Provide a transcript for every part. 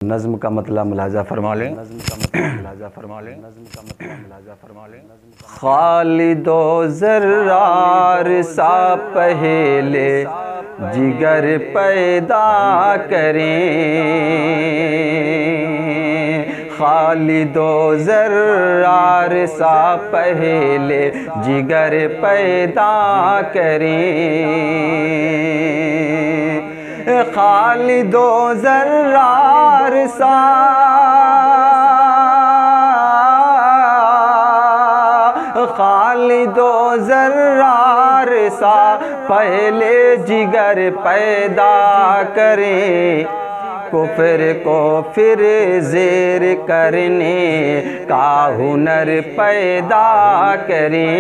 नज़्म का मतलब मुलाजा फरमा लें। खालिदो ज़र्रार सा पहले जिगर पैदा करें, खालिदो ज़र्रार सा पहले जिगर पैदा करें, खालिदो ज़र्रार सा खालिदो ज़र्रार सा पहले जिगर पैदा करें, कुफ्र को फिर ज़ेर करने का हुनर पैदा करें,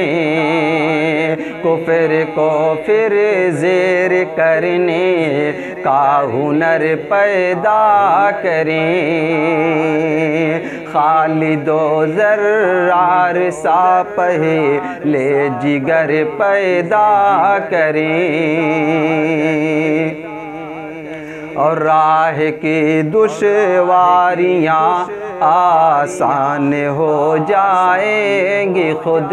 कुफ्र को फिर ज़ेर करने का हुनर पैदा करें, खालिदो ज़र्रार सा पहले जिगर पैदा करें, और राह की दुश्वारियाँ आसान हो जाएंगी खुद,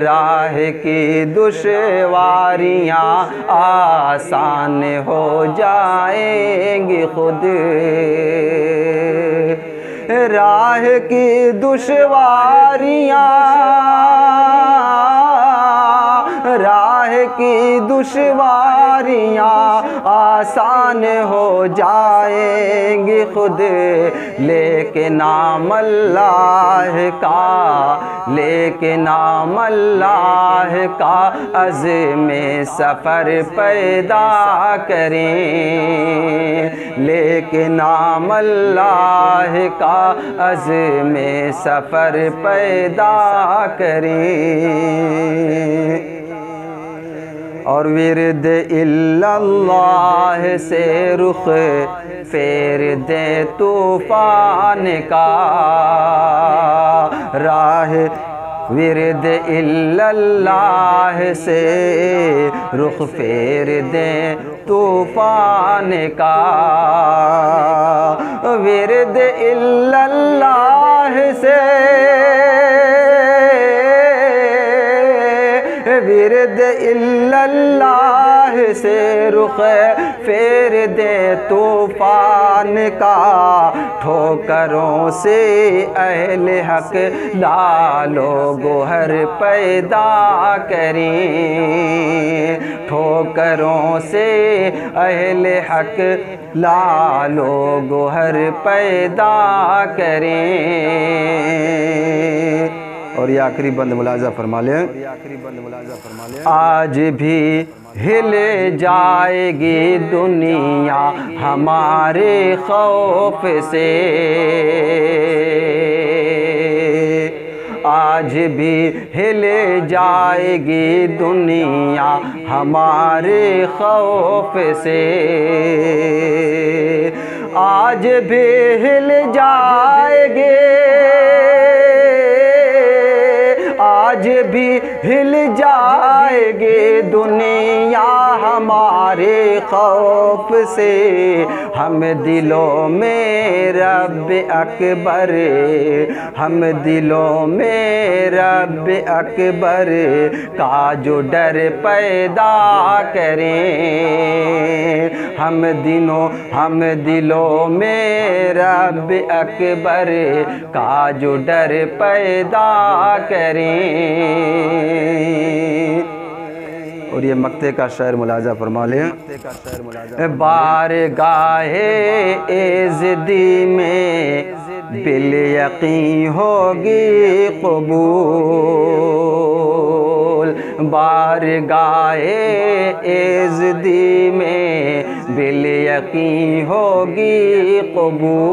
राह की दुश्वारियाँ आसान हो जाएंगी खुद, राह की दुश्वारियाँ राह की दुश्वारियाँ आसान हो जाएंगी खुद, लेकिन नाम अल्लाह का, लेकिन नाम अल्लाह का अज़्म सफ़र पैदा करें, लेकिन नाम अल्लाह का अज़्म सफ़र पैदा करें, और विरद इल्लल्लाह से रुख फेर दे तूफ़ान का, राह विरद इल्लल्लाह से रुख फेर दे तूफ़ान का, विरद इल्लल्लाह से विरद इल्लल्लाह से रुख फेर दे तूफ़ान का, ठोकरों से अहले हक लालो गोहर पैदा करें, ठोकरों से अहले हक लालो गोहर पैदा करें, और ये आखिरी बंद मुलाजा फरमा लें। आज भी हिले जाएगी दुनिया हमारे खौफ से, आज भी हिले जाएगी दुनिया हमारे खौफ से, आज भी हिल जाएगी, आज भी हिल जाएगी दुनिया हमारे खौफ से, हम दिलों में रब अकबर, हम दिलों में रब अकबर का जो डर पैदा करें, हम दिलों में रब अकबर का जो डर पैदा करें, और ये मक्ते का शायर मुलाजा फरमा लें। बारगाहे एज़दी में बिल यकीन होगी कबूल, बारगाहे एज़दी में बिल यकीन होगी कबूल,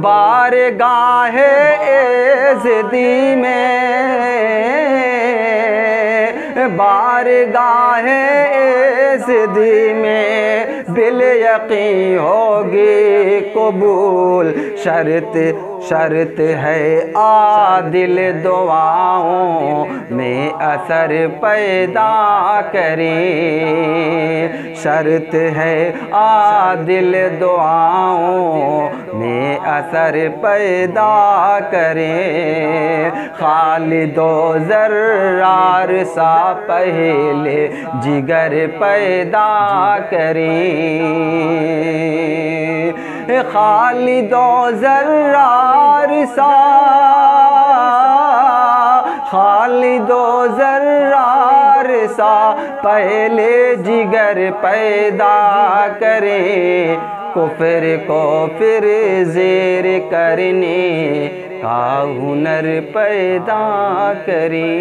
बारगाहे एज़दी में बारगाहे एज़दी में बिल यकीन होगी कबूल। शर्त शर्त है आदिल दुआओं में असर पैदा करें। शर्त है आदिल दुआओं में असर पैदा करें। खालिदो ज़र्रार सा पहले जिगर पैदा करें। खालिदो ज़र्रार सा, खालिदो ज़र्रार सा पहले जिगर पैदा करें। कुफ्र को फिर ज़ेर करने का हुनर पैदा करें।